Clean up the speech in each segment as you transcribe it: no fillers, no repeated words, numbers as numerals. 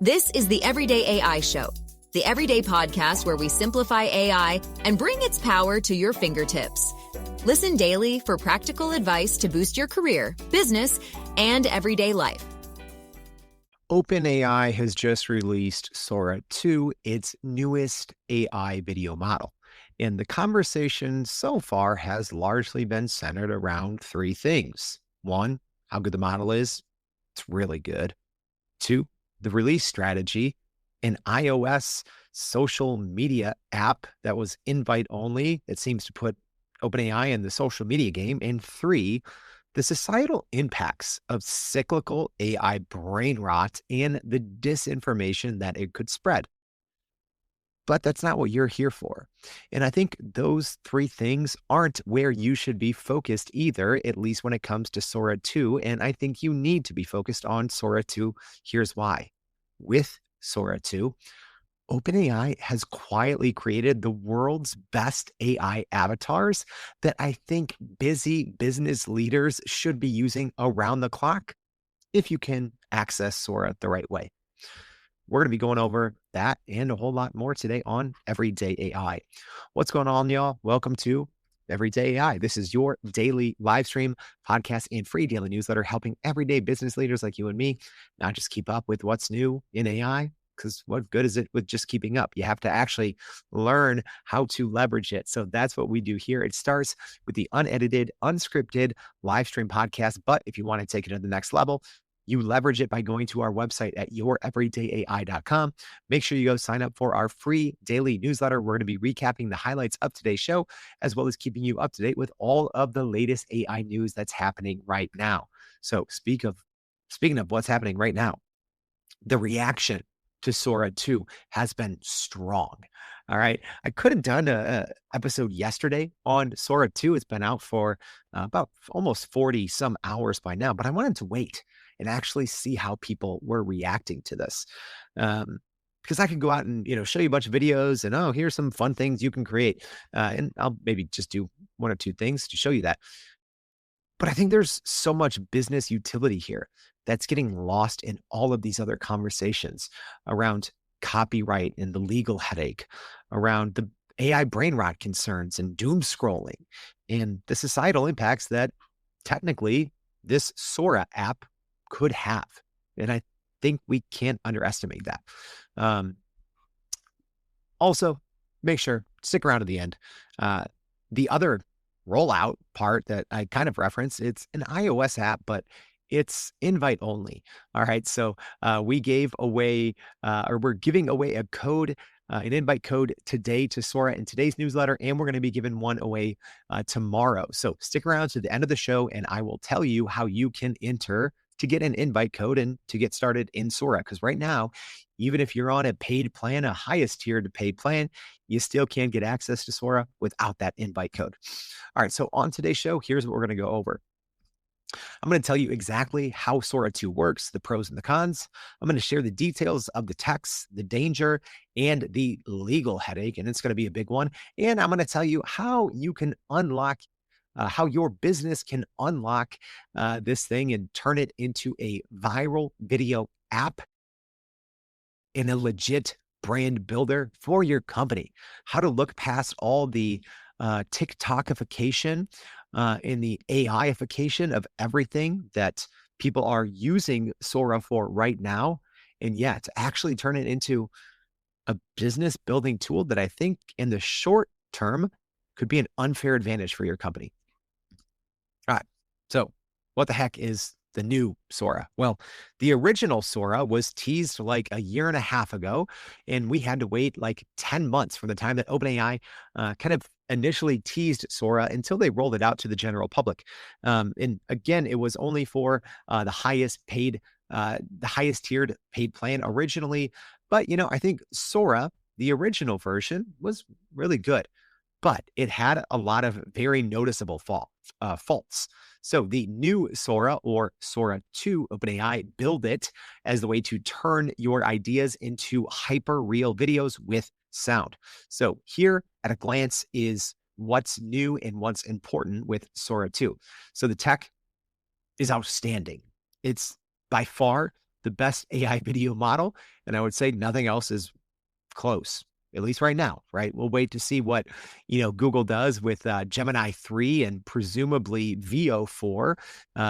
This is the Everyday AI Show, the everyday podcast where we simplify AI and bring its power to your fingertips. Listen daily for practical advice to boost your career, business, and everyday life. OpenAI has just released Sora-2, its newest AI video model. And the conversation so far has largely been centered around three things. One, how good the model is. It's really good. Two, the release strategy, an iOS social media app that was invite only that seems to put OpenAI in the social media game. And three, the societal impacts of cyclical AI brain rot and the disinformation that it could spread. But that's not what you're here for. And I think those three things aren't where you should be focused either, at least when it comes to Sora 2. And I think you need to be focused on Sora 2. Here's why. With Sora 2, OpenAI has quietly created the world's best AI avatars that I think busy business leaders should be using around the clock if you can access Sora the right way. We're going to be going over that and a whole lot more today on Everyday AI. What's going on, y'all? Welcome to Everyday AI. This is your daily live stream, podcast, and free daily newsletter helping everyday business leaders like you and me not just keep up with what's new in AI, because what good is it with just keeping up? You have to actually learn how to leverage it. So that's what we do here. It starts with the unedited, unscripted live stream podcast. But if you want to take it to the next level, you leverage it by going to our website at youreverydayai.com. Make sure you go sign up for our free daily newsletter. We're going to be recapping the highlights of today's show, as well as keeping you up to date with all of the latest AI news that's happening right now. So speaking of what's happening right now, the reaction to Sora 2 has been strong. All right. I could have done an episode yesterday on Sora 2. It's been out for about almost 40 some hours by now, but I wanted to wait and actually see how people were reacting to this. Because I could go out and, show you a bunch of videos and, oh, here's some fun things you can create. And I'll maybe just do one or two things to show you that. But I think there's so much business utility here that's getting lost in all of these other conversations around copyright and the legal headache, around the AI brain rot concerns and doom scrolling, and the societal impacts that technically this Sora app could have. And I think we can't underestimate that. Also, make sure, stick around to the end. The other rollout part that I kind of referenced, it's an iOS app, but it's invite only. All right. So we gave away, or we're giving away a code, an invite code today to Sora in today's newsletter, and we're going to be giving one away tomorrow. So stick around to the end of the show, and I will tell you how you can enter to get an invite code and to get started in Sora. Because right now, even if you're on a paid plan, a highest tiered paid plan, you still can't get access to Sora without that invite code. All right. So on today's show, here's what we're going to go over. I'm going to tell you exactly how Sora 2 works, the pros and the cons. I'm going to share the details of the text, the danger, and the legal headache, and it's going to be a big one. And I'm going to tell you how you can unlock, how your business can unlock this thing and turn it into a viral video app and a legit brand builder for your company. How to look past all the TikTokification and the AIification of everything that people are using Sora for right now. And yet actually turn it into a business building tool that I think in the short term could be an unfair advantage for your company. All right. So what the heck is the new Sora? Well, the original Sora was teased like a year and a half ago, and we had to wait like 10 months from the time that OpenAI kind of initially teased Sora until they rolled it out to the general public. And again, it was only for the highest tiered paid plan originally. But, I think Sora, the original version, was really good, but it had a lot of very noticeable faults. So the new Sora, or Sora 2, OpenAI build it as the way to turn your ideas into hyper real videos with sound. So here at a glance is what's new and what's important with Sora 2. So the tech is outstanding. It's by far the best AI video model. And I would say nothing else is close, at least right now, right? We'll wait to see what, Google does with Gemini 3 and presumably Veo 4,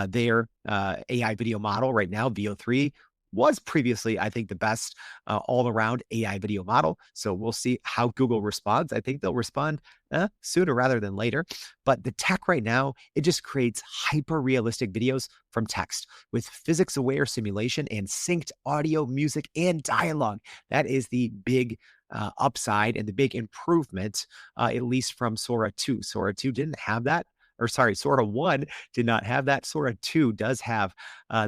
their AI video model right now. Veo 3 was previously, I think, the best all around AI video model. So we'll see how Google responds. I think they'll respond sooner rather than later. But the tech right now, it just creates hyper realistic videos from text with physics aware simulation and synced audio, music, and dialogue. That is the big upside and the big improvement, at least from Sora 2. Sora 2 didn't have that. Or sorry, Sora 1 did not have that. Sora 2 does have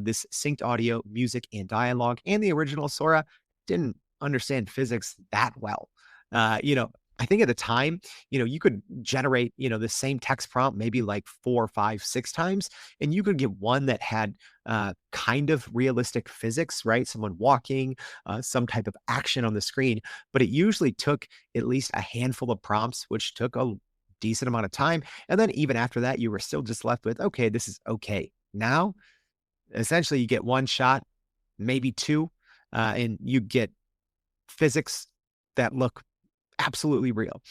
this synced audio, music, and dialogue. And the original Sora didn't understand physics that well. I think at the time, you could generate, the same text prompt maybe like 4, 5, 6 times, and you could get one that had kind of realistic physics, right? Someone walking, some type of action on the screen, but it usually took at least a handful of prompts, which took a decent amount of time. And then even after that, you were still just left with, okay, this is okay. Now, essentially, you get one shot, maybe two, and you get physics that look absolutely real.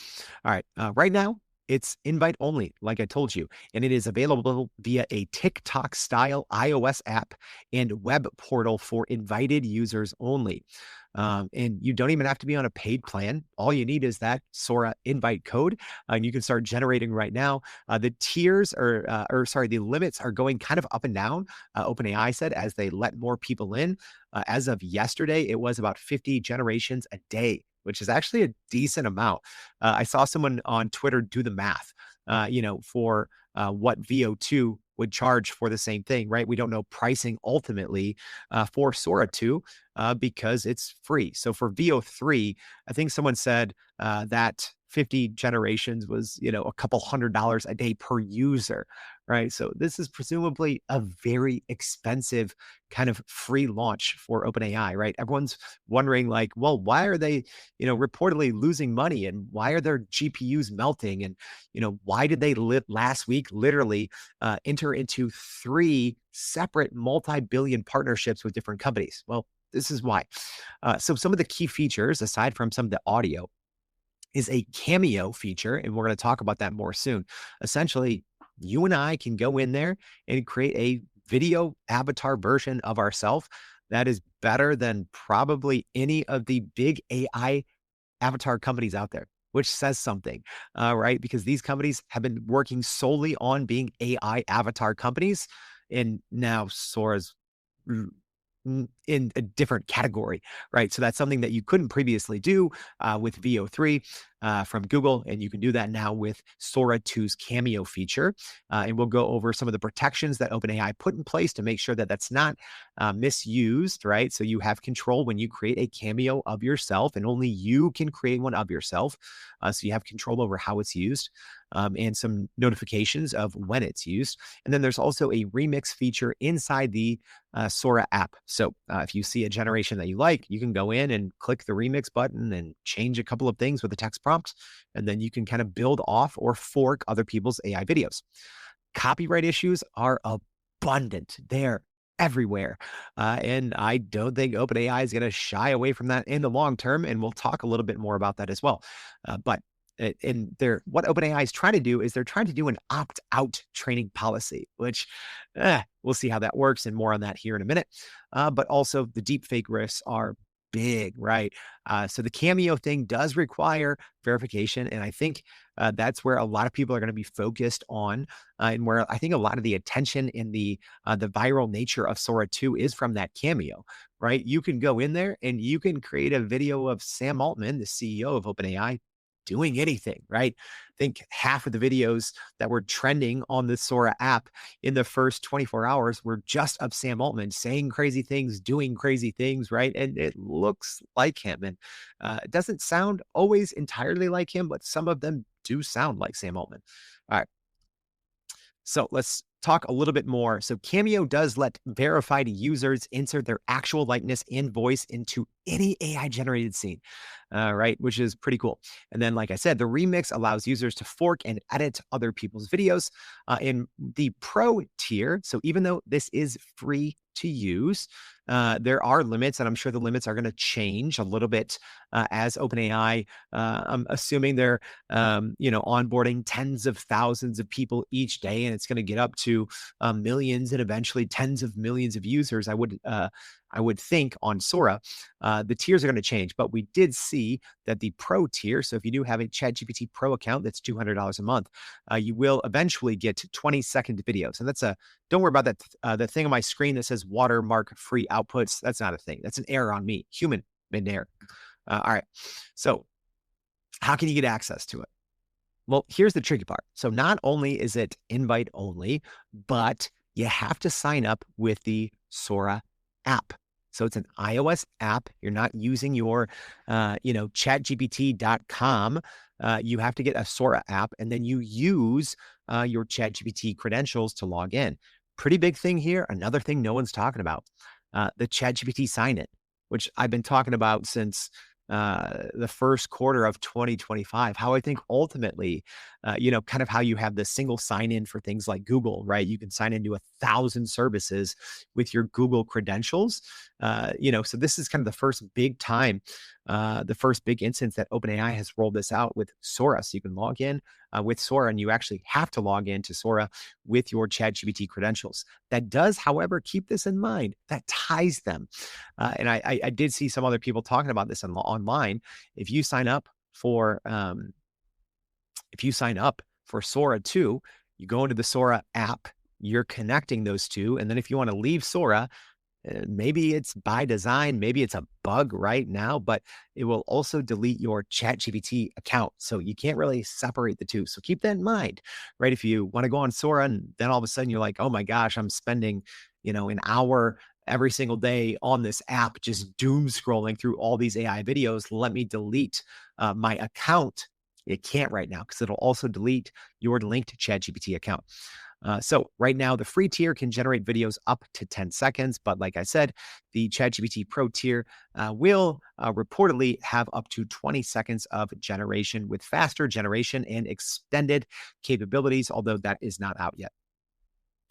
All right. Right now, it's invite only, like I told you, and it is available via a TikTok style iOS app and web portal for invited users only. And you don't even have to be on a paid plan. All you need is that Sora invite code, and you can start generating right now. The tiers the limits are going kind of up and down. OpenAI said as they let more people in. As of yesterday, it was about 50 generations a day, which is actually a decent amount. I saw someone on Twitter do the math, for what VO2 would charge for the same thing, right? We don't know pricing ultimately for Sora 2 because it's free. So for VO3, I think someone said that 50 generations was, a couple $100 a day per user, right? So this is presumably a very expensive kind of free launch for OpenAI, right? Everyone's wondering like, well, why are they, reportedly losing money, and why are their GPUs melting? And, why did they last week literally enter into 3 separate multi-billion partnerships with different companies? Well, this is why. So some of the key features, aside from some of the audio, is a Cameo feature, and we're going to talk about that more soon. Essentially, you and I can go in there and create a video avatar version of ourselves that is better than probably any of the big AI avatar companies out there, which says something, right? Because these companies have been working solely on being AI avatar companies, and now Sora's in a different category, right? So that's something that you couldn't previously do with VO3 from Google, and you can do that now with Sora 2's Cameo feature. And we'll go over some of the protections that OpenAI put in place to make sure that that's not misused, right? So you have control when you create a Cameo of yourself, and only you can create one of yourself. So you have control over how it's used. And some notifications of when it's used. And then there's also a remix feature inside the Sora app. So if you see a generation that you like, you can go in and click the remix button and change a couple of things with the text prompts, and then you can kind of build off or fork other people's AI videos. Copyright issues are abundant. They're everywhere. And I don't think OpenAI is going to shy away from that in the long term. And we'll talk a little bit more about that as well. But what OpenAI is trying to do is they're trying to do an opt-out training policy, which we'll see how that works, and more on that here in a minute. But also the deepfake risks are big, right? So the Cameo thing does require verification, and I think that's where a lot of people are going to be focused on, and where I think a lot of the attention in the viral nature of Sora 2 is from that Cameo, right? You can go in there and you can create a video of Sam Altman, the CEO of OpenAI, doing anything, right? I think half of the videos that were trending on the Sora app in the first 24 hours were just of Sam Altman saying crazy things, doing crazy things, right? And it looks like him. And it doesn't sound always entirely like him, but some of them do sound like Sam Altman. All right. So let's talk a little bit more. So Cameo does let verified users insert their actual likeness and voice into any AI generated scene, right? Which is pretty cool. And then, like I said, the remix allows users to fork and edit other people's videos in the pro tier. So even though this is free to use, there are limits, and I'm sure the limits are going to change a little bit as OpenAI. I'm assuming they're onboarding tens of thousands of people each day, and it's going to get up to millions and eventually tens of millions of users. I would think on Sora, the tiers are going to change, but we did see that the Pro tier, so if you do have a ChatGPT Pro account, that's $200 a month, you will eventually get 20-second videos. And don't worry about that. The thing on my screen that says Watermark free outputs, that's not a thing. That's an error on me, human made an error. All right. So how can you get access to it? Well, here's the tricky part. So not only is it invite only, but you have to sign up with the Sora app. So it's an iOS app. You're not using your, chatgpt.com. You have to get a Sora app, and then you use your ChatGPT credentials to log in. Pretty big thing here. Another thing no one's talking about, the ChatGPT sign-in, which I've been talking about since the first quarter of 2025, how I think ultimately, kind of how you have the single sign-in for things like Google, right? You can sign into 1,000 services with your Google credentials. So this is kind of the first big time, the first big instance that OpenAI has rolled this out with Sora. So you can log in with Sora, and you actually have to log into Sora with your ChatGPT credentials. That does, however, keep this in mind. That ties them. And I did see some other people talking about this online. If you sign up for Sora 2, you go into the Sora app, you're connecting those two. And then if you want to leave Sora, maybe it's by design, maybe it's a bug right now, but it will also delete your ChatGPT account. So you can't really separate the two. So keep that in mind, right? If you want to go on Sora and then all of a sudden you're like, oh my gosh, I'm spending, an hour every single day on this app, just doom scrolling through all these AI videos. Let me delete my account. It can't right now because it'll also delete your linked ChatGPT account. So right now, the free tier can generate videos up to 10 seconds. But like I said, the ChatGPT Pro tier will reportedly have up to 20 seconds of generation with faster generation and extended capabilities, although that is not out yet.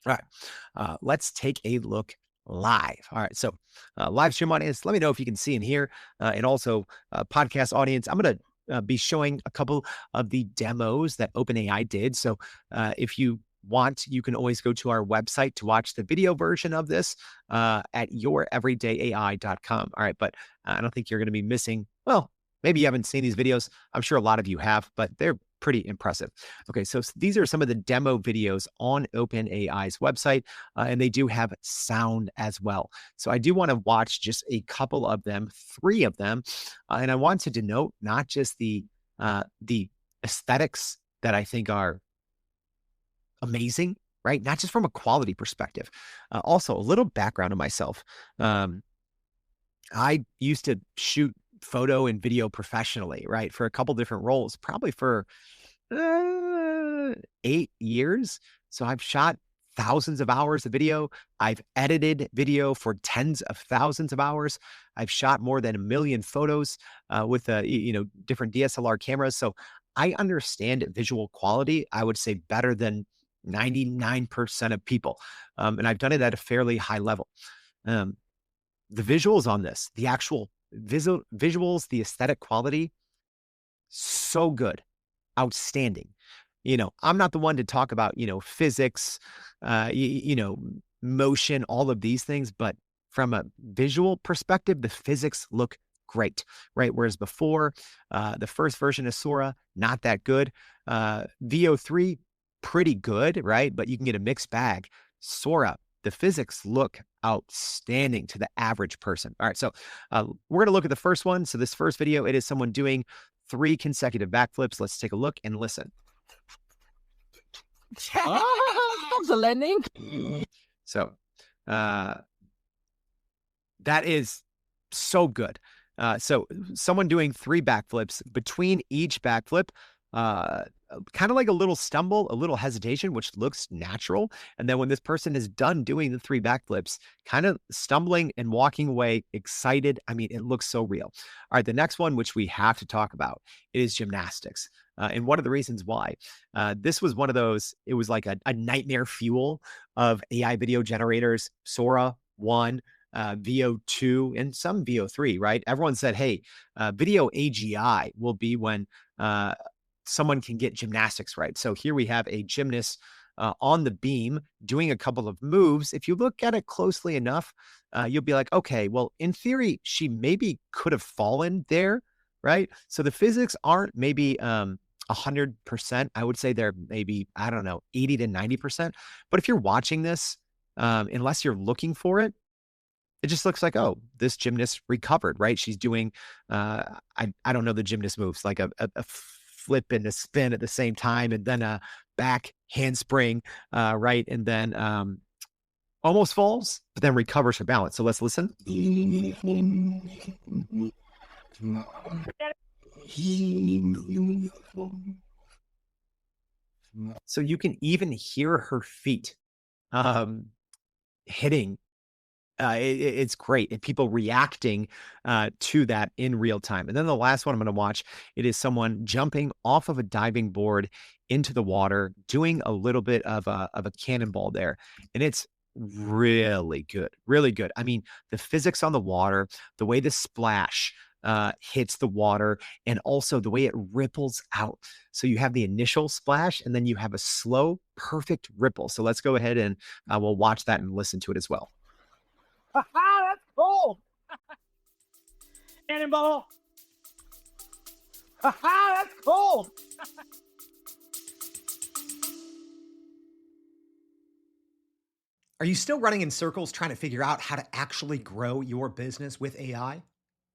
All right, let's take a look live. All right, so live stream audience, let me know if you can see and hear, and also podcast audience. I'm going to be showing a couple of the demos that OpenAI did. So if you want, you can always go to our website to watch the video version of this at youreverydayai.com. All right, but I don't think you're going to be missing. Well, maybe you haven't seen these videos. I'm sure a lot of you have, but they're pretty impressive. Okay, so these are some of the demo videos on OpenAI's website, and they do have sound as well. So I do want to watch just a couple of them, 3 of them, and I want to denote not just the aesthetics that I think are amazing, right? Not just from a quality perspective. Also, a little background on myself. I used to shoot photo and video professionally, right? For a couple different roles, probably for 8 years. So I've shot thousands of hours of video. I've edited video for tens of thousands of hours. I've shot more than 1 million photos with different DSLR cameras. So I understand visual quality, I would say, better than 99% of people. And I've done it at a fairly high level. The visuals on this, the actual visuals, the aesthetic quality, so good, outstanding. I'm not the one to talk about, physics, motion, all of these things, but from a visual perspective, the physics look great, right? Whereas before, the first version of Sora, not that good. VO3, pretty good, right? But you can get a mixed bag. Sora, the physics look outstanding to the average person. All right, so we're going to look at the first one. So this first video, it is someone doing 3 consecutive backflips. Let's take a look and listen. The landing. So that is so good. So someone doing 3 backflips, between each backflip, kind of like a little stumble, a little hesitation, which looks natural. And then when this person is done doing the 3 backflips, kind of stumbling and walking away excited. I mean, it looks so real. All right, the next one, which we have to talk about, is gymnastics. And one of the reasons why this was one of those, it was like a nightmare fuel of AI video generators. Sora 1, VO2 and some VO3, right? Everyone said, hey, video AGI will be when someone can get gymnastics right. So here we have a gymnast on the beam doing a couple of moves. If you look at it closely enough, you'll be like, okay, well, in theory, she maybe could have fallen there, right? So the physics aren't maybe 100%. I would say they're maybe, I don't know, 80 to 90%. But if you're watching this, unless you're looking for it, it just looks like, oh, this gymnast recovered, right? She's doing, I don't know the gymnast moves, like a flip and a spin at the same time, and then a back handspring, right? And then almost falls, but then recovers her balance. So let's listen. So you can even hear her feet hitting. It's great. And people reacting to that in real time. And then the last one I'm going to watch, it is someone jumping off of a diving board into the water, doing a little bit of a cannonball there. And it's really good, really good. I mean, the physics on the water, the way the splash hits the water, and also the way it ripples out. So you have the initial splash, and then you have a slow, perfect ripple. So let's go ahead and we'll watch that and listen to it as well. That's cool. Cannonball. That's cool. Are you still running in circles trying to figure out how to actually grow your business with AI?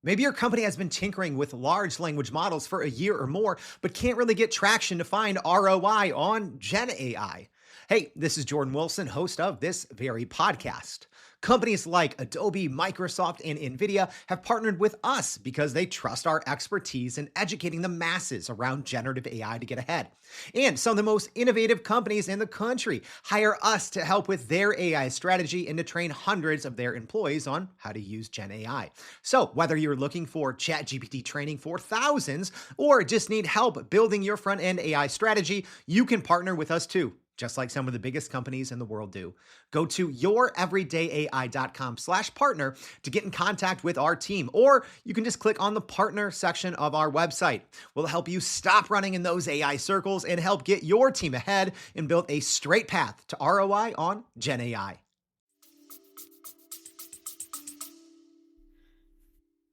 Maybe your company has been tinkering with large language models for a year or more, but can't really get traction to find ROI on Gen AI. Hey, this is Jordan Wilson, host of this very podcast. Companies like Adobe, Microsoft, and NVIDIA have partnered with us because they trust our expertise in educating the masses around generative AI to get ahead. And some of the most innovative companies in the country hire us to help with their AI strategy and to train hundreds of their employees on how to use Gen AI. So whether you're looking for ChatGPT training for thousands or just need help building your front-end AI strategy, you can partner with us too, just like some of the biggest companies in the world do. Go to youreverydayai.com/partner to get in contact with our team, or you can just click on the partner section of our website. We'll help you stop running in those AI circles and help get your team ahead and build a straight path to ROI on Gen AI.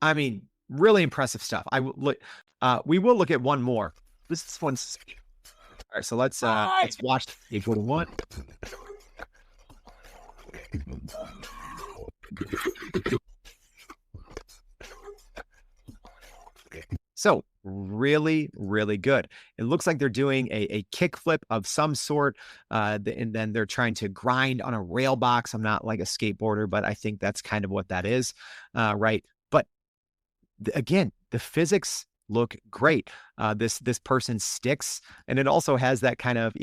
I mean, really impressive stuff. We will look at one more. This one's all right. So let's watch the go to one. So really, really good. It looks like they're doing a kickflip of some sort, and then they're trying to grind on a rail box. I'm not like a skateboarder, but I think that's kind of what that is, right? But again, the physics look great. This person sticks, and it also has that kind of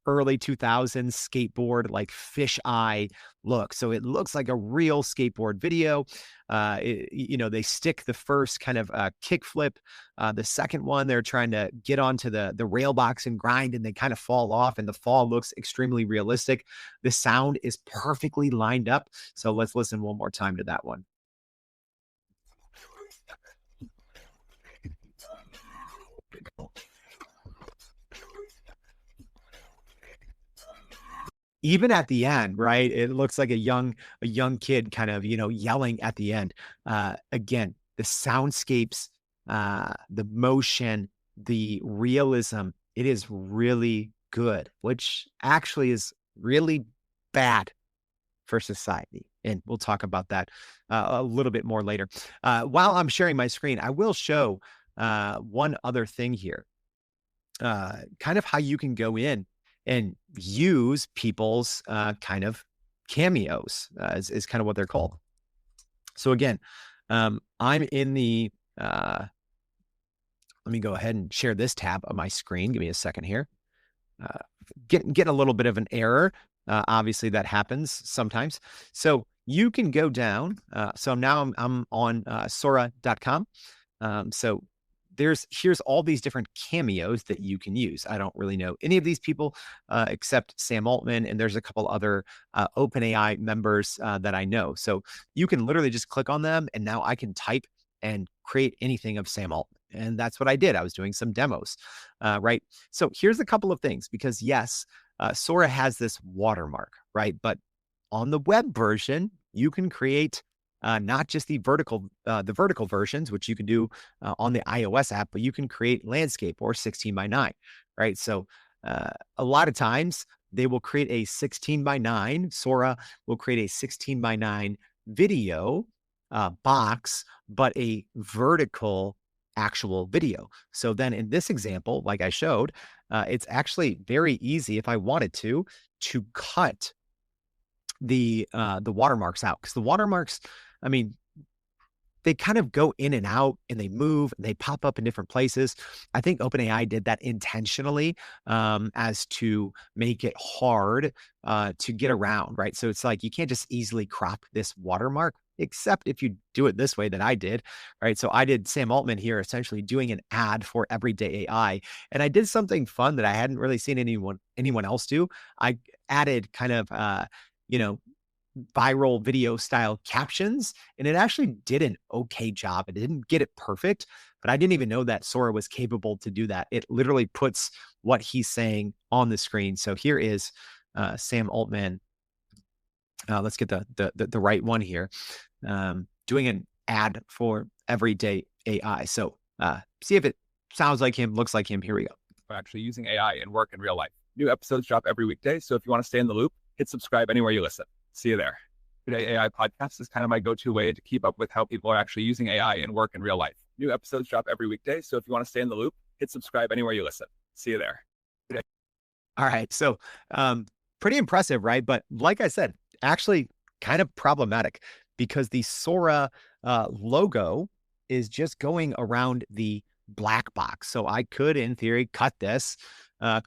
early 2000s skateboard like fisheye look. So it looks like a real skateboard video. They stick the first kind of kickflip. The second one, they're trying to get onto the rail box and grind, and they kind of fall off, and the fall looks extremely realistic. The sound is perfectly lined up. So let's listen one more time to that one. Even at the end, right? It looks like a young kid kind of, yelling at the end. Again, the soundscapes, the motion, the realism, it is really good, which actually is really bad for society. And we'll talk about that a little bit more later. While I'm sharing my screen, I will show one other thing here, kind of how you can go in and use people's kind of cameos is kind of what they're called. So again, I'm in the, let me go ahead and share this tab of my screen. Give me a second here. Getting a little bit of an error. Obviously that happens sometimes. So you can go down. So now I'm on Sora.com. So here's all these different cameos that you can use. I don't really know any of these people except Sam Altman, and there's a couple other OpenAI members that I know. So you can literally just click on them, and now I can type and create anything of Sam Altman. And that's what I did. I was doing some demos, right? So here's a couple of things, because yes, Sora has this watermark, right? But on the web version, you can create not just the vertical versions, which you can do on the iOS app, but you can create landscape or 16:9, right? So a lot of times they will create a 16:9. Sora will create a 16:9 video box, but a vertical actual video. So then in this example, like I showed, it's actually very easy if I wanted to cut the watermarks out, because the watermarks, I mean, they kind of go in and out and they move and they pop up in different places. I think OpenAI did that intentionally as to make it hard to get around, right? So it's like you can't just easily crop this watermark, except if you do it this way that I did, right? So I did Sam Altman here essentially doing an ad for Everyday AI. And I did something fun that I hadn't really seen anyone else do. I added kind of, viral video style captions, and it actually did an okay job. It didn't get it perfect, but I didn't even know that Sora was capable to do that. It literally puts what he's saying on the screen. So here is Sam Altman. Let's get the right one here. Doing an ad for Everyday AI. So see if it sounds like him, looks like him. Here we go. We're actually using AI in work and real life. New episodes drop every weekday. So if you want to stay in the loop, hit subscribe anywhere you listen. See you there. Today AI podcast is kind of my go-to way to keep up with how people are actually using AI in work and real life. New episodes drop every weekday. So if you want to stay in the loop, hit subscribe anywhere you listen. See you there. Today. All right. So pretty impressive, right? But like I said, actually kind of problematic, because the Sora logo is just going around the black box. So I could, in theory, cut this,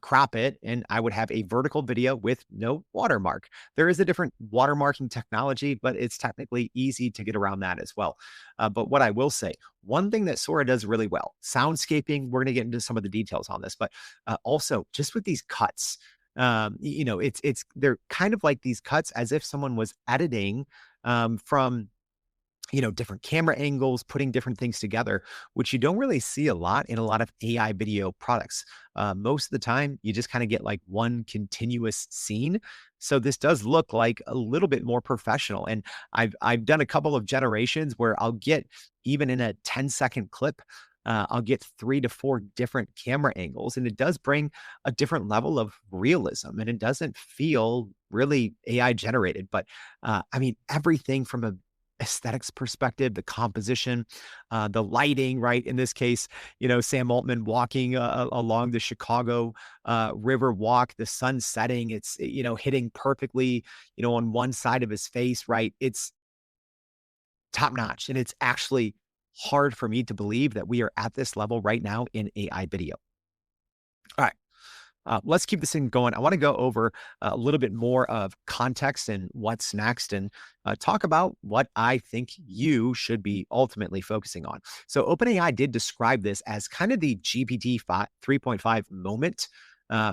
crop it, and I would have a vertical video with no watermark. There is a different watermarking technology, but it's technically easy to get around that as well. But what I will say, one thing that Sora does really well, soundscaping, we're going to get into some of the details on this, but also just with these cuts, they're kind of like these cuts as if someone was editing from different camera angles, putting different things together, which you don't really see a lot in a lot of AI video products. Most of the time, you just kind of get like one continuous scene. So this does look like a little bit more professional. And I've done a couple of generations where I'll get, even in a 10-second clip, I'll get 3 to 4 different camera angles, and it does bring a different level of realism, and it doesn't feel really AI generated. But everything from a aesthetics perspective, the composition, the lighting, right? In this case, Sam Altman walking along the Chicago River walk, the sun setting, it's, hitting perfectly, on one side of his face, right? It's top notch. And it's actually hard for me to believe that we are at this level right now in AI video. All right. Let's keep this thing going. I want to go over a little bit more of context and what's next, and talk about what I think you should be ultimately focusing on. So OpenAI did describe this as kind of the GPT 3.5 moment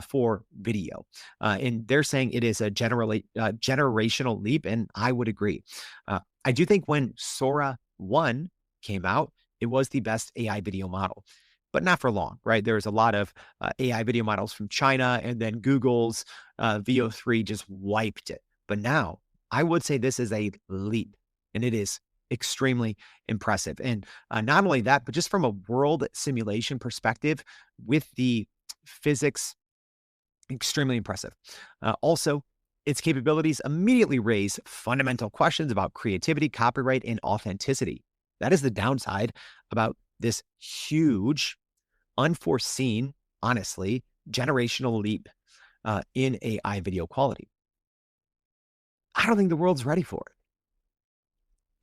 for video. And they're saying it is a generational leap, and I would agree. I do think when Sora 1 came out, it was the best AI video model, but not for long, right? There's a lot of AI video models from China, and then Google's VO3 just wiped it. But now I would say this is a leap, and it is extremely impressive. And not only that, but just from a world simulation perspective with the physics, extremely impressive. Also, its capabilities immediately raise fundamental questions about creativity, copyright, and authenticity. That is the downside about this huge, unforeseen, honestly, generational leap in AI video quality. I don't think the world's ready for it.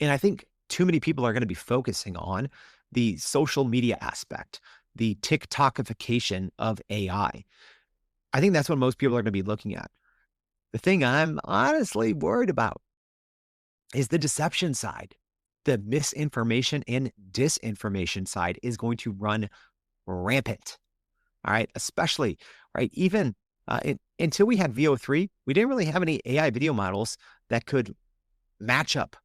And I think too many people are going to be focusing on the social media aspect, the TikTokification of AI. I think that's what most people are going to be looking at. The thing I'm honestly worried about is the deception side. the misinformation and disinformation side is going to run rampant. All right. Especially, right. Even until we had VO3, we didn't really have any AI video models that could match up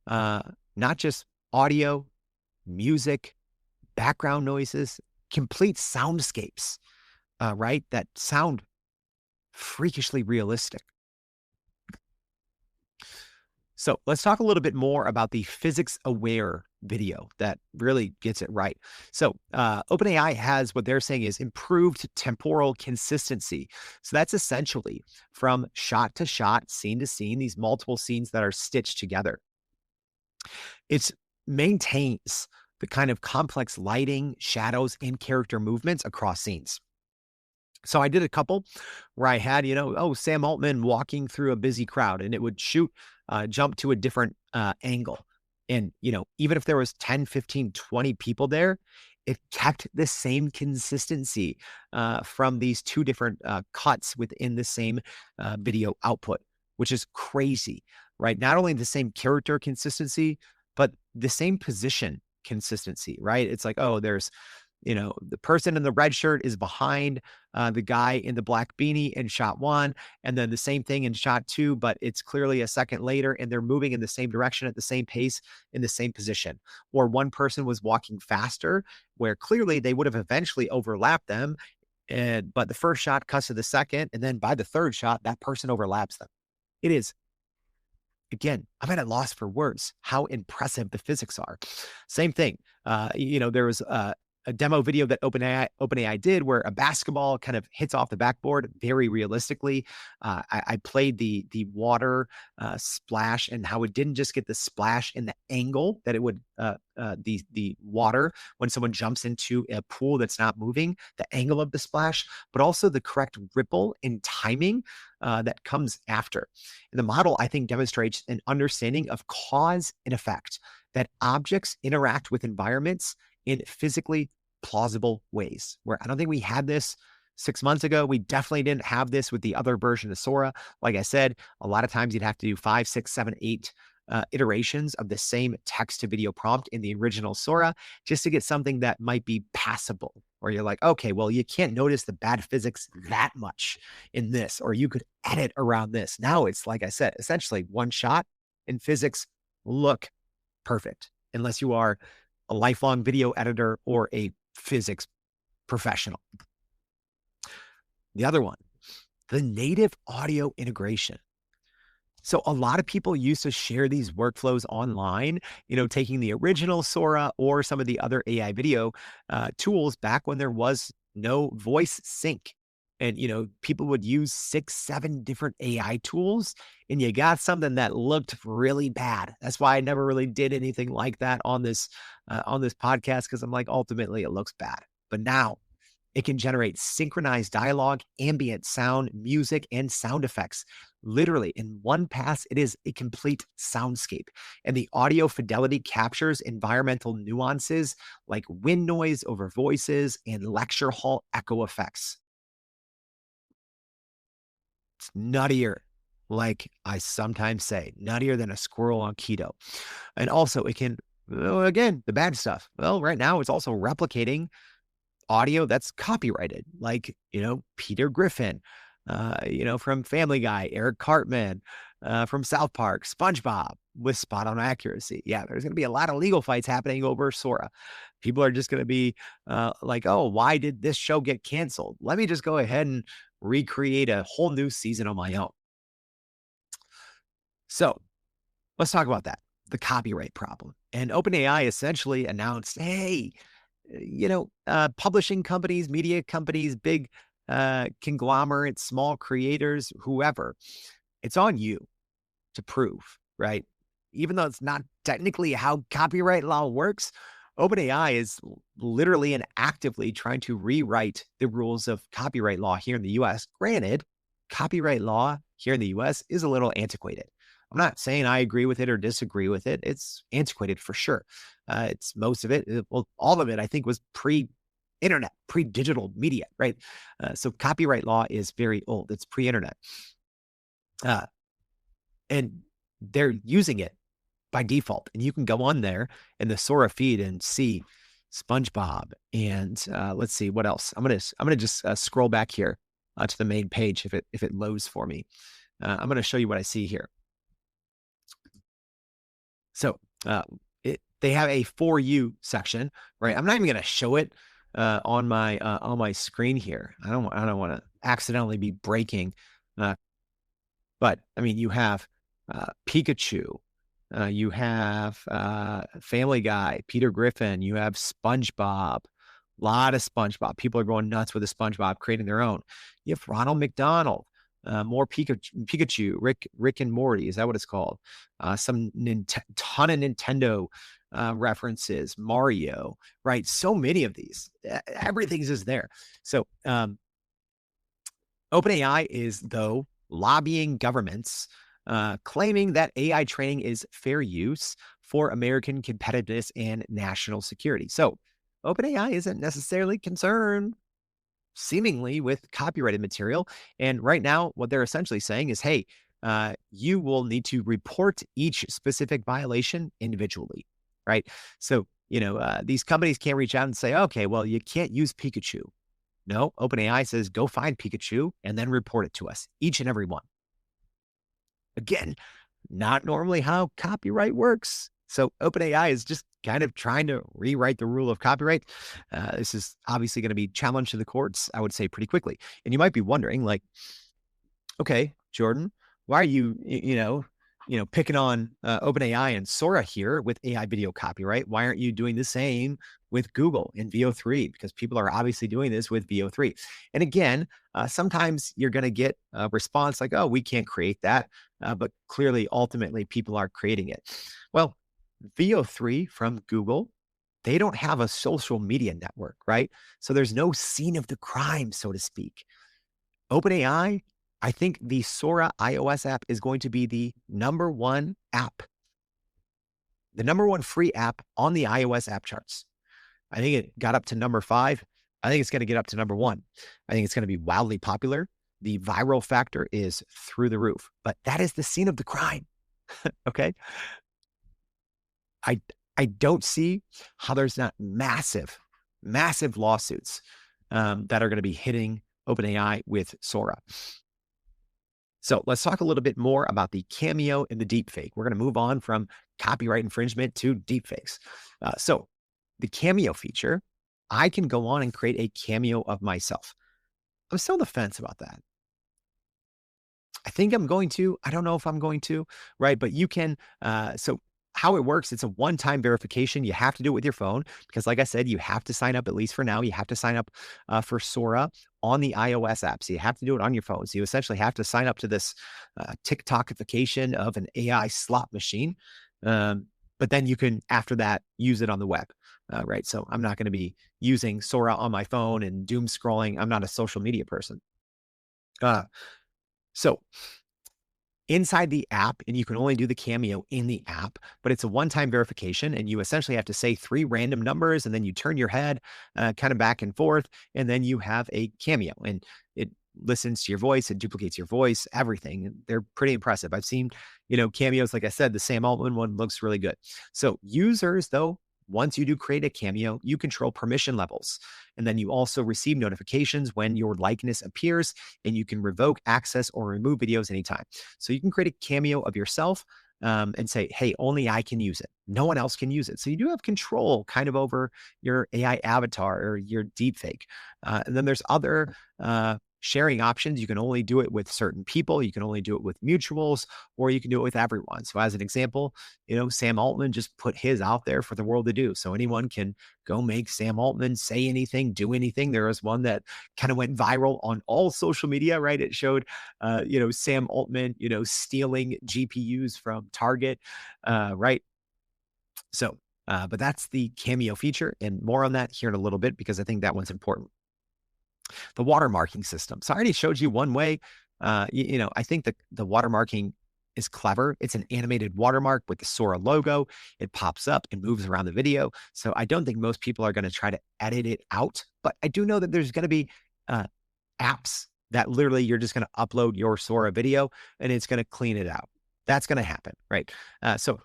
not just audio, music, background noises, complete soundscapes, right? That sound freakishly realistic. So let's talk a little bit more about the physics-aware video that really gets it right. So OpenAI has what they're saying is improved temporal consistency. So that's essentially from shot to shot, scene to scene, these multiple scenes that are stitched together. It maintains the kind of complex lighting, shadows, and character movements across scenes. So I did a couple where I had, Sam Altman walking through a busy crowd, and it would jump to a different angle. And, even if there was 10, 15, 20 people there, it kept the same consistency from these two different cuts within the same video output, which is crazy, right? Not only the same character consistency, but the same position consistency, right? It's like, oh, there's the person in the red shirt is behind the guy in the black beanie in shot one, and then the same thing in shot two, but it's clearly a second later and they're moving in the same direction at the same pace in the same position. Or one person was walking faster where clearly they would have eventually overlapped them, but the first shot cuts to the second, and then by the third shot, that person overlaps them. It is, again, I'm at a loss for words how impressive the physics are. Same thing. There was a demo video that OpenAI did where a basketball kind of hits off the backboard very realistically. I played the water splash and how it didn't just get the splash in the angle that it would, the water when someone jumps into a pool that's not moving, the angle of the splash, but also the correct ripple and timing that comes after. And the model, I think, demonstrates an understanding of cause and effect, that objects interact with environments in physically plausible ways, where I don't think we had this 6 months ago. We definitely didn't have this with the other version of Sora. Like I said, a lot of times you'd have to do 5, 6, 7, 8 iterations of the same text to video prompt in the original Sora just to get something that might be passable, or you're like, okay, well, you can't notice the bad physics that much in this, or you could edit around this. Now it's, like I said, essentially one shot and physics look perfect, unless you are a lifelong video editor or a physics professional. The other one, the native audio integration. So a lot of people used to share these workflows online, taking the original Sora or some of the other AI video tools back when there was no voice sync. And, people would use 6, 7 different AI tools, and you got something that looked really bad. That's why I never really did anything like that on this podcast, because I'm like, ultimately, it looks bad. But now it can generate synchronized dialogue, ambient sound, music, and sound effects. Literally, in one pass, it is a complete soundscape. And the audio fidelity captures environmental nuances like wind noise over voices and lecture hall echo effects. It's nuttier, like I sometimes say, nuttier than a squirrel on keto. And also it can, again, the bad stuff. Well, right now it's also replicating audio that's copyrighted, like, Peter Griffin, from Family Guy, Eric Cartman, from South Park, SpongeBob, with spot on accuracy. Yeah, there's going to be a lot of legal fights happening over Sora. People are just going to be like, oh, why did this show get canceled? Let me just go ahead and recreate a whole new season on my own. So let's talk about that, the copyright problem. And OpenAI essentially announced, hey, publishing companies, media companies, big conglomerates, small creators, whoever, it's on you to prove, right? Even though it's not technically how copyright law works, OpenAI is literally and actively trying to rewrite the rules of copyright law here in the US. Granted, copyright law here in the US is a little antiquated. I'm not saying I agree with it or disagree with it. It's antiquated for sure. It's most of it, well, all of it, I think, was pre-internet, pre-digital media, right? So copyright law is very old. It's pre-internet. And they're using it by default. And you can go on there in the Sora feed and see SpongeBob. And let's see what else. I'm gonna just scroll back here to the main page if it loads for me. I'm gonna show you what I see here. So they have a For You section, right? I'm not even gonna show it on my screen here. I don't want to accidentally be breaking. But I mean, you have Pikachu, you have Family Guy, Peter Griffin, you have SpongeBob, a lot of SpongeBob. People are going nuts with the SpongeBob, creating their own. You have Ronald McDonald, more Pikachu, Rick and Morty. Is that what it's called? Some ton of Nintendo references, Mario, right? So many of these. Everything's just there. So OpenAI is, though, lobbying governments, claiming that AI training is fair use for American competitiveness and national security. So OpenAI isn't necessarily concerned, seemingly, with copyrighted material. And right now, what they're essentially saying is, hey, you will need to report each specific violation individually, right? So, these companies can't reach out and say, okay, well, you can't use Pikachu. No, OpenAI says, go find Pikachu and then report it to us, each and every one. Again, not normally how copyright works. So OpenAI is just kind of trying to rewrite the rule of copyright. This is obviously going to be challenged to the courts, I would say, pretty quickly. And you might be wondering, like, okay, Jordan, why are you picking on OpenAI and Sora here with AI video copyright? Why aren't you doing the same with Google in VO3? Because people are obviously doing this with VO3. And again, sometimes you're going to get a response like, oh, we can't create that. But clearly, ultimately, people are creating it. Well, VO3 from Google, they don't have a social media network, right? So there's no scene of the crime, so to speak. OpenAI, I think the Sora iOS app is going to be the #1 app, the #1 free app on the iOS app charts. I think it got up to number 5. I think it's going to get up to number 1. I think it's going to be wildly popular. The viral factor is through the roof, but that is the scene of the crime. Okay. I don't see how there's not massive lawsuits that are going to be hitting OpenAI with Sora. So let's talk a little bit more about the Cameo and the deepfake. We're going to move on from copyright infringement to deepfakes. So the Cameo feature, I can go on and create a cameo of myself. I'm still on the fence about that. I think I'm going to. I don't know if I'm going to, right? But you can. So how it works, it's a one-time verification. You have to do it with your phone because, like I said, you have to sign up, at least for now. You have to sign up for Sora on the iOS app. So you have to do it on your phone. So you essentially have to sign up to this TikTokification of an AI slot machine. But then you can, after that, use it on the web, right? So I'm not going to be using Sora on my phone and doom scrolling. I'm not a social media person. So inside the app, and you can only do the Cameo in the app, but it's a one-time verification, and you essentially have to say 3 random numbers, and then you turn your head kind of back and forth, and then you have a Cameo, and it listens to your voice, it duplicates your voice, everything. They're pretty impressive. I've seen, cameos, like I said, the Sam Altman one looks really good. So users, though, once you do create a Cameo, you control permission levels. And then you also receive notifications when your likeness appears, and you can revoke access or remove videos anytime. So you can create a Cameo of yourself and say, hey, only I can use it. No one else can use it. So you do have control kind of over your AI avatar or your deepfake. And then there's other sharing options. You can only do it with certain people. You can only do it with mutuals, or you can do it with everyone. So as an example, Sam Altman just put his out there for the world to do. So anyone can go make Sam Altman say anything, do anything. There was one that kind of went viral on all social media, right? It showed, Sam Altman, stealing GPUs from Target, right? So, but that's the Cameo feature, and more on that here in a little bit, because I think that one's important. The watermarking system. So I already showed you one way. I think the watermarking is clever. It's an animated watermark with the Sora logo. It pops up and moves around the video. So I don't think most people are going to try to edit it out, but I do know that there's going to be apps that literally you're just going to upload your Sora video and it's going to clean it out. That's going to happen, right? So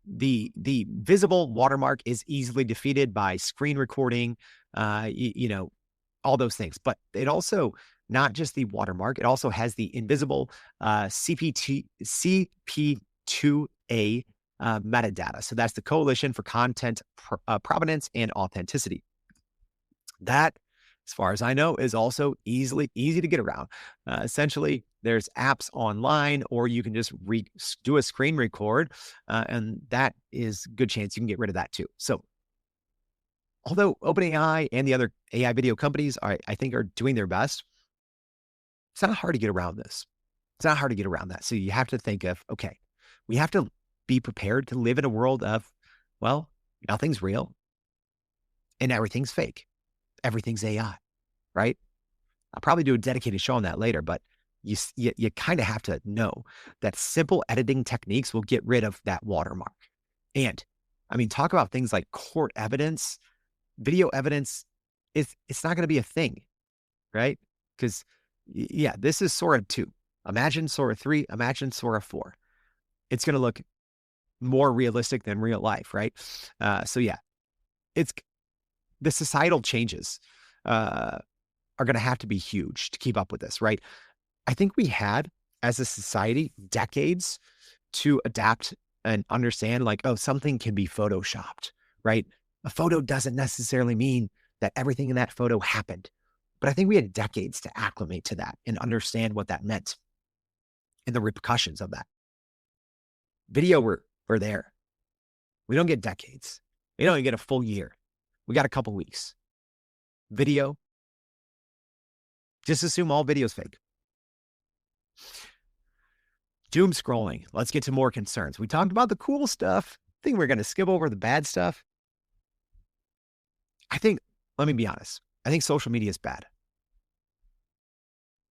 the visible watermark is easily defeated by screen recording, all those things. But it also, not just the watermark, it also has the invisible CP2A metadata. So that's the Coalition for Content Provenance and Authenticity. That, as far as I know, is also easy to get around. Essentially, there's apps online, or you can just do a screen record, and that is a good chance you can get rid of that too. So, although OpenAI and the other AI video companies I think are doing their best, it's not hard to get around this. It's not hard to get around that. So you have to think of, okay, we have to be prepared to live in a world of, well, nothing's real and everything's fake. Everything's AI, right? I'll probably do a dedicated show on that later, but you kind of have to know that simple editing techniques will get rid of that watermark. And I mean, talk about things like court evidence, video evidence. It's not going to be a thing, right? Because this is Sora 2. Imagine Sora 3. Imagine Sora 4. It's going to look more realistic than real life, right? It's the societal changes are going to have to be huge to keep up with this, right? I think we had, as a society, decades to adapt and understand, like, oh, something can be photoshopped, right? A photo doesn't necessarily mean that everything in that photo happened. But I think we had decades to acclimate to that and understand what that meant and the repercussions of that. Video, we're there. We don't get decades. We don't even get a full year. We got a couple weeks. Video, just assume all video's fake. Doomscrolling. Let's get to more concerns. We talked about the cool stuff. I think we're going to skip over the bad stuff. Let me be honest. I think social media is bad.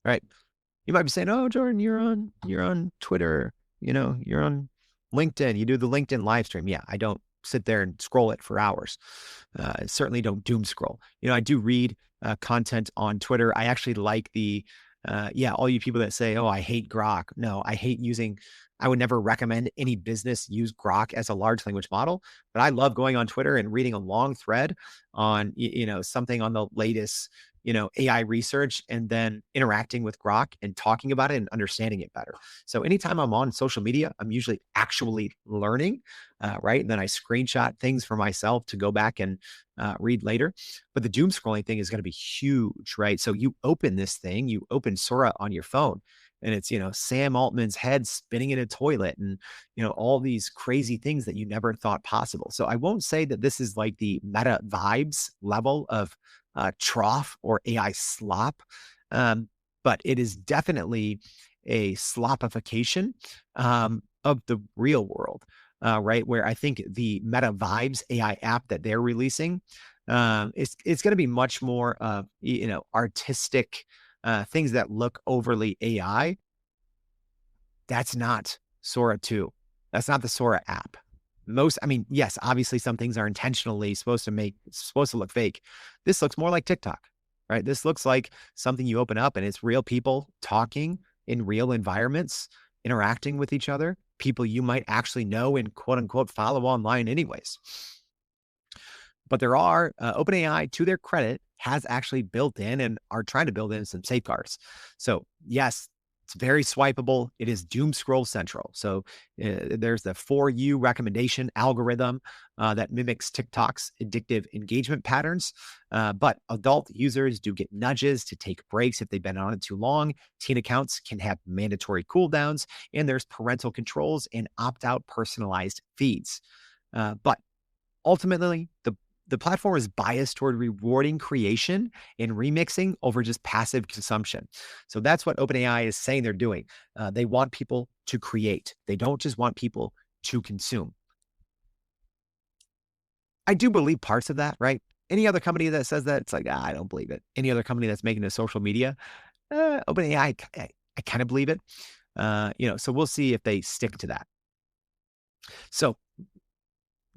Right? You might be saying, "Oh, Jordan, you're on Twitter. You're on LinkedIn. You do the LinkedIn live stream." Yeah, I don't sit there and scroll it for hours. I certainly don't doom scroll. I do read content on Twitter. I actually like all you people that say, "Oh, I hate Grok." No, I would never recommend any business use Grok as a large language model, but I love going on Twitter and reading a long thread on, something on the latest, AI research, and then interacting with Grok and talking about it and understanding it better. So anytime I'm on social media, I'm usually actually learning, right? And then I screenshot things for myself to go back and read later. But the doom scrolling thing is going to be huge, right? So you open this thing, you open Sora on your phone, and it's, Sam Altman's head spinning in a toilet and, all these crazy things that you never thought possible. So I won't say that this is like the meta vibes level of trough or AI slop, but it is definitely a slopification of the real world, right? Where I think the Meta Vibes AI app that they're releasing, it's going to be much more artistic things that look overly AI. That's not Sora 2. That's not the Sora app. Yes, obviously some things are intentionally supposed to look fake. This looks more like TikTok, right? This looks like something you open up and it's real people talking in real environments, interacting with each other, people you might actually know and quote unquote follow online anyways. But there are, OpenAI, to their credit, has actually built in and are trying to build in some safeguards. So yes, it's very swipeable. It is doom scroll central. So there's the For You recommendation algorithm that mimics TikTok's addictive engagement patterns. But adult users do get nudges to take breaks if they've been on it too long. Teen accounts can have mandatory cooldowns, and there's parental controls and opt-out personalized feeds. But ultimately, the platform is biased toward rewarding creation and remixing over just passive consumption. So that's what OpenAI is saying they're doing. They want people to create. They don't just want people to consume. I do believe parts of that, right? Any other company that says that, it's like, I don't believe it. Any other company that's making a social media, OpenAI, I kind of believe it. So we'll see if they stick to that. So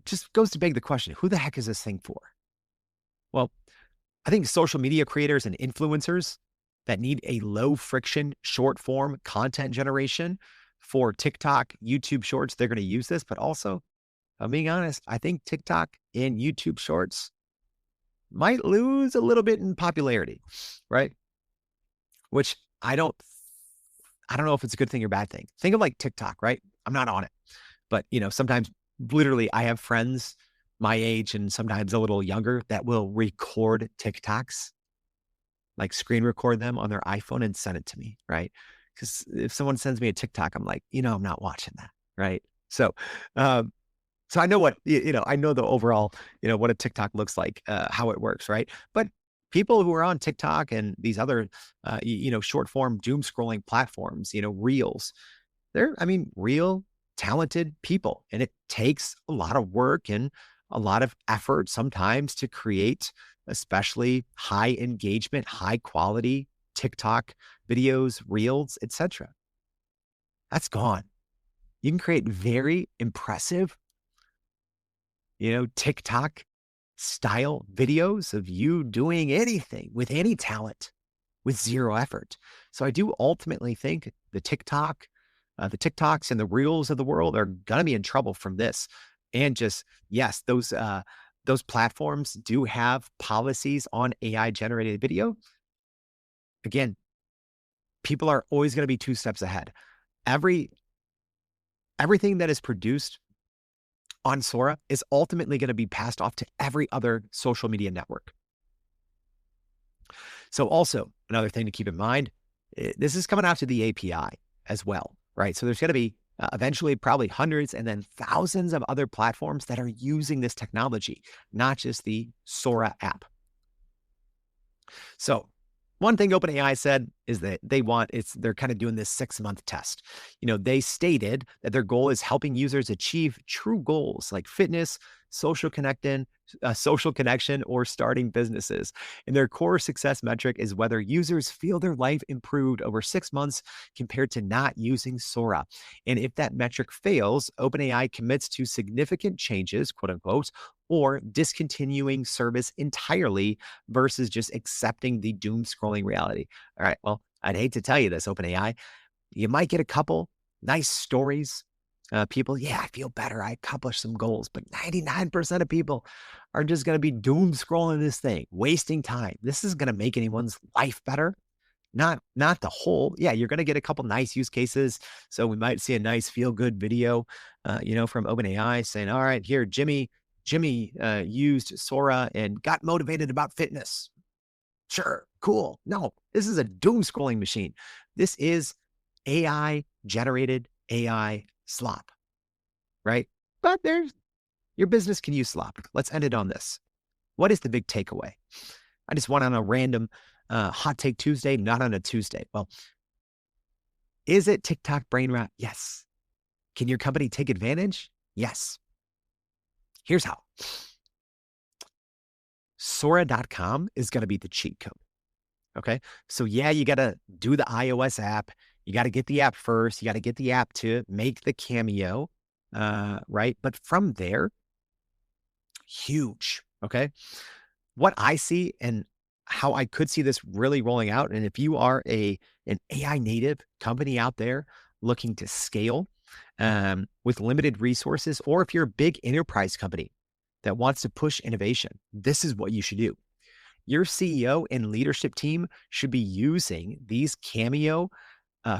just goes to beg the question, who the heck is this thing for? Well, I think social media creators and influencers that need a low friction, short form content generation for TikTok, YouTube shorts, they're going to use this, but also I'm being honest, I think TikTok and YouTube Shorts might lose a little bit in popularity, right? Which I don't know if it's a good thing or bad thing. Think of like TikTok, right? I'm not on it, but sometimes literally I have friends my age and sometimes a little younger that will record TikToks, like screen record them on their iPhone and send it to me, right? Because if someone sends me a TikTok, I'm like, I'm not watching that, right? So, um, so I know what, I know the overall, what a TikTok looks like, how it works, right? But people who are on TikTok and these other, short form doom scrolling platforms, Reels, they're real talented people. And it takes a lot of work and a lot of effort sometimes to create, especially high engagement, high quality TikTok videos, Reels, etc. That's gone. You can create very impressive, TikTok style videos of you doing anything with any talent with zero effort. So I do ultimately think the TikToks and the Reels of the world are going to be in trouble from this. And just, yes, those platforms do have policies on AI generated video. Again, people are always going to be 2 steps ahead. Everything that is produced on Sora is ultimately going to be passed off to every other social media network. So also another thing to keep in mind, this is coming out to the API as well, right? So there's going to be eventually probably hundreds and then thousands of other platforms that are using this technology, not just the Sora app. So one thing OpenAI said is that they're kind of doing this 6-month test. They stated that their goal is helping users achieve true goals like fitness, social connection, or starting businesses. And their core success metric is whether users feel their life improved over 6 months compared to not using Sora. And if that metric fails, OpenAI commits to significant changes, quote unquote, or discontinuing service entirely versus just accepting the doom scrolling reality. All right, well, I'd hate to tell you this, OpenAI. You might get a couple nice stories. People, yeah, I feel better. I accomplished some goals, but 99% of people are just going to be doom scrolling this thing, wasting time. This is going to make anyone's life better. Not the whole. Yeah, you're going to get a couple nice use cases. So we might see a nice feel good video, from OpenAI saying, all right, here, Jimmy used Sora and got motivated about fitness. Sure, cool. No, this is a doom scrolling machine. This is AI generated AI slop, right? But your business can use slop. Let's end it on this. What is the big takeaway? I just went on a random hot take Tuesday, not on a Tuesday. Well, is it TikTok brain rot? Yes. Can your company take advantage? Yes. Here's how. Sora.com is going to be the cheat code. Okay. So yeah, you got to do the iOS app. You got to get the app first. You got to get the app to make the Cameo, right? But from there, huge. Okay. What I see and how I could see this really rolling out, and if you are an AI native company out there looking to scale with limited resources, or if you're a big enterprise company that wants to push innovation, this is what you should do. Your CEO and leadership team should be using these Cameo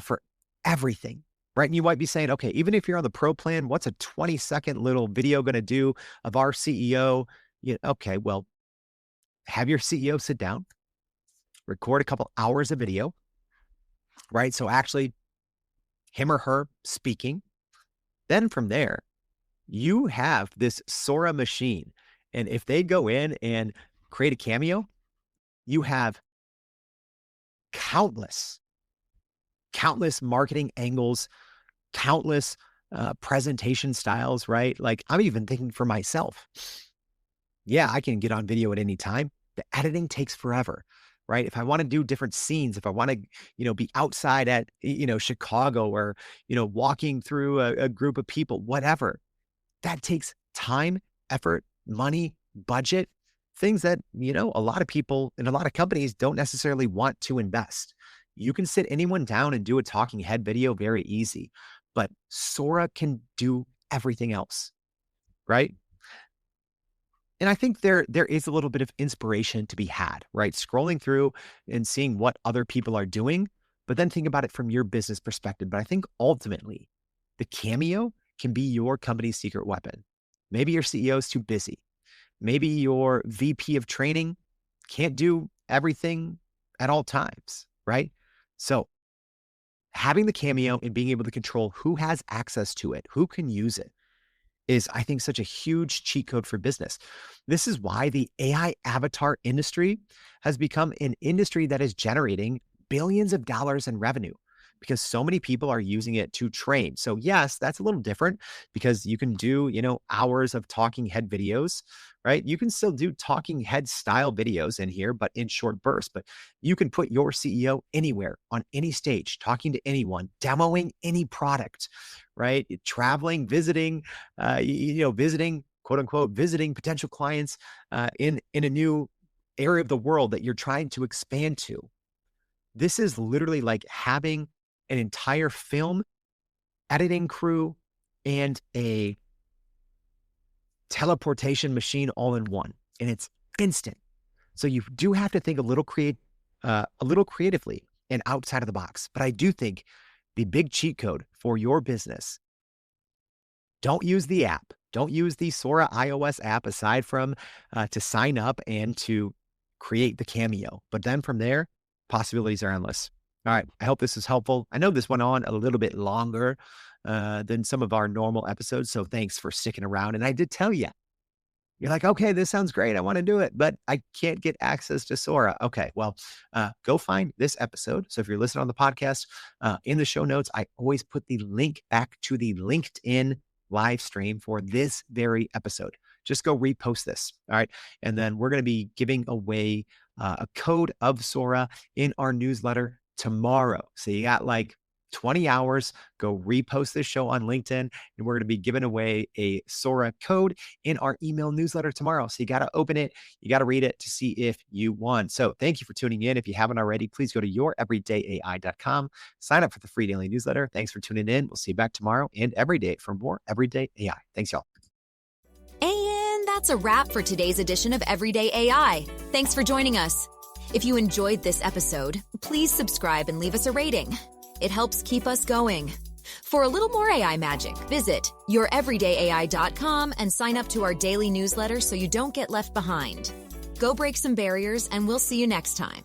for everything, right? And you might be saying, okay, even if you're on the pro plan, what's a 20-second little video going to do of our CEO? Okay, well, have your CEO sit down, record a couple hours of video, right? So actually him or her speaking. Then from there, you have this Sora machine. And if they go in and create a Cameo, you have countless marketing angles, countless presentation styles, right? Like I'm even thinking for myself. Yeah, I can get on video at any time. The editing takes forever, right? If I want to do different scenes, if I want to, be outside at, Chicago or, walking through a group of people, whatever, that takes time, effort, money, budget, things that, a lot of people and a lot of companies don't necessarily want to invest. You can sit anyone down and do a talking head video very easy, but Sora can do everything else. right? And I think there is a little bit of inspiration to be had, right? Scrolling through and seeing what other people are doing, but then think about it from your business perspective. But I think ultimately, the Cameo can be your company's secret weapon. Maybe your CEO is too busy. Maybe your VP of training can't do everything at all times, right? So having the Cameo and being able to control who has access to it, who can use it, is, I think, such a huge cheat code for business. This is why the AI avatar industry has become an industry that is generating billions of dollars in revenue because so many people are using it to train. So yes, that's a little different because you can do, hours of talking head videos, right? You can still do talking head style videos in here, but in short bursts. But you can put your CEO anywhere on any stage, talking to anyone, demoing any product, right? Traveling, visiting, visiting, quote unquote, visiting potential clients in a new area of the world that you're trying to expand to. This is literally like having an entire film editing crew and a teleportation machine all in one, and it's instant. So you do have to think a little creatively and outside of the box. But I do think the big cheat code for your business: don't use the app. Don't use the Sora iOS app aside from to sign up and to create the Cameo. But then from there, possibilities are endless. All right. I hope this is helpful. I know this went on a little bit longer than some of our normal episodes. So thanks for sticking around. And I did tell you, you're like, okay, this sounds great. I want to do it, but I can't get access to Sora. Okay, well, go find this episode. So if you're listening on the podcast, in the show notes, I always put the link back to the LinkedIn live stream for this very episode. Just go repost this. All right. And then we're going to be giving away a code of Sora in our newsletter tomorrow. So you got like 20 hours, go repost this show on LinkedIn, and we're going to be giving away a Sora code in our email newsletter tomorrow. So you got to open it. You got to read it to see if you won. So thank you for tuning in. If you haven't already, please go to youreverydayai.com, sign up for the free daily newsletter. Thanks for tuning in. We'll see you back tomorrow and every day for more Everyday AI. Thanks, y'all. And that's a wrap for today's edition of Everyday AI. Thanks for joining us. If you enjoyed this episode, please subscribe and leave us a rating. It helps keep us going. For a little more AI magic, visit youreverydayai.com and sign up to our daily newsletter so you don't get left behind. Go break some barriers, and we'll see you next time.